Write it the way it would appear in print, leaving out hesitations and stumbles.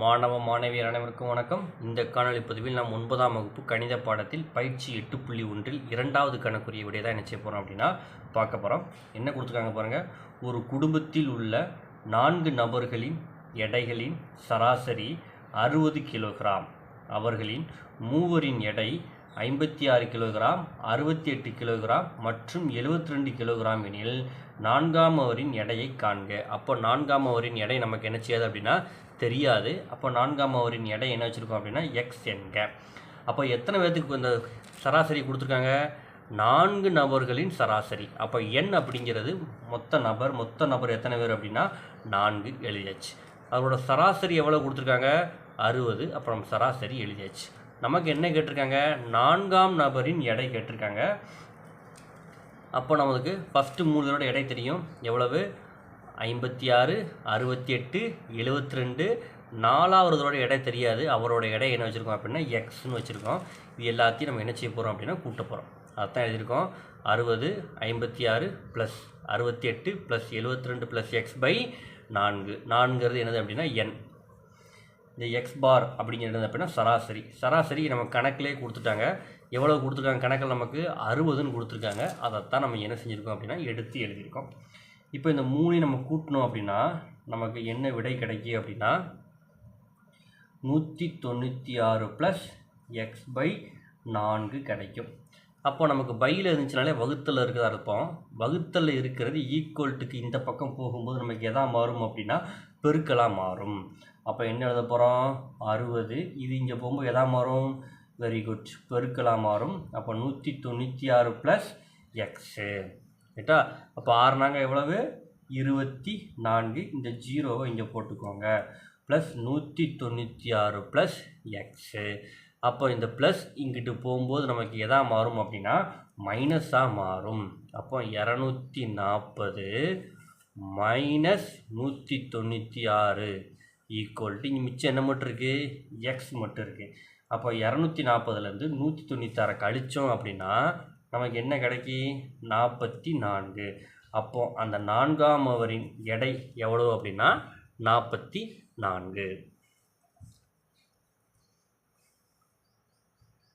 மாணவ மாணவியர் அனைவருக்கும் வணக்கம். இந்த காணொலி பதிவில் நாம் 9ஆம் வகுப்பு கணித பாடத்தில் பயிற்சி 8.1 இரண்டாவது கணக்குரிய விடையை தான் என்ன செய்ய போகிறோம் அப்படின்னா பார்க்க போகிறோம். என்ன கொடுத்துருக்காங்க பாருங்கள். ஒரு குடும்பத்தில் உள்ள 4 நபர்களின் எடைகளின் சராசரி 60 கிலோகிராம். அவர்களின் மூவரின் எடை 56 கிலோகிராம், 68 கிலோகிராம் மற்றும் 72 கிலோகிராம் எனில் 4ஆம் அவரின் எடையை காண்க. அப்போ 4ஆம் அவரின் எடை நமக்கு என்ன செய்யாது அப்படின்னா தெரியாது. அப்போ 4ஆம் அவரின் எடை என்ன வச்சுருக்கோம் அப்படின்னா எக்ஸ் என்க. அப்போ எத்தனை பேர்த்துக்கு இந்த சராசரி கொடுத்துருக்காங்க? 4 நபர்களின் சராசரி. அப்போ எண் அப்படிங்கிறது மொத்த நபர் எத்தனை பேர் அப்படின்னா 4 எழுதியாச்சு. அவரோட சராசரி எவ்வளோ கொடுத்துருக்காங்க? 60. அப்புறம் சராசரி எழுதியாச்சு. நமக்கு என்ன கேட்டிருக்காங்க? 4ஆம் நபரின் எடை கேட்டிருக்காங்க. அப்போ நமக்கு ஃபஸ்ட்டு 3 பேரோட எடை தெரியும். எவ்வளவு? 56, 68, 72. 4ஆவதோட எடை தெரியாது. அவரோட எடை என்ன வச்சுருக்கோம் அப்படின்னா எக்ஸ்ன்னு வச்சுருக்கோம். இது எல்லாத்தையும் நம்ம என்ன செய்ய போகிறோம் அப்படின்னா கூட்ட போகிறோம். அதுதான் எழுதியிருக்கோம். 60, 56 plus 68 plus 72 plus X by 4. 4ங்கிறது என்னது அப்படின்னா என். இந்த எக்ஸ் பார் அப்படிங்கிறது அப்படின்னா சராசரி நம்ம கணக்கிலே கொடுத்துட்டாங்க. எவ்வளோ கொடுத்துருக்காங்க கணக்கில்? நமக்கு 60ன்னு கொடுத்துருக்காங்க. அதைத்தான் நம்ம என்ன செஞ்சுருக்கோம் அப்படின்னா எடுத்து எழுதியிருக்கோம். இப்போ இந்த 3 நம்ம கூட்டணும் அப்படின்னா நமக்கு என்ன விடை கிடைக்கும் அப்படின்னா 196 ப்ளஸ் எக்ஸ் பை 4 கிடைக்கும். அப்போ நமக்கு பையில் இருந்துச்சுனாலே வகுத்தல் இருக்கிறதா இருப்போம். வகுத்தல் இருக்கிறது ஈக்குவல்ட்டுக்கு இந்த பக்கம் போகும்போது நமக்கு எதா மாறும் அப்படின்னா பெருக்கலாக மாறும். அப்போ என்ன எழுத போகிறோம்? 60. இது இங்கே போகும்போது எதா மாறும்? வெரி குட், பெருக்கலாக மாறும். அப்போ 196 ப்ளஸ் எக்ஸு ரைட்டா. அப்போ 6 எவ்வளவு? 24. இந்த 0வை இங்கே போட்டுக்கோங்க. Plus 196 plus x. அப்போ இந்த ப்ளஸ் இங்கிட்டு போகும்போது நமக்கு எதா மாறும் அப்படின்னா மைனஸாக மாறும். அப்போ 240 மைனஸ் 196 ஈக்குவல்ட்டு இங்கே மிச்சம் என்ன மட்டும் இருக்குது? எக்ஸ் மட்டும் இருக்குது. அப்போ 240லேருந்து 196 கழித்தோம் அப்படின்னா நமக்கு என்ன கிடைக்கி? 44. அப்போது அந்த 4ஆம் அவரின் எடை எவ்வளோ அப்படின்னா 44.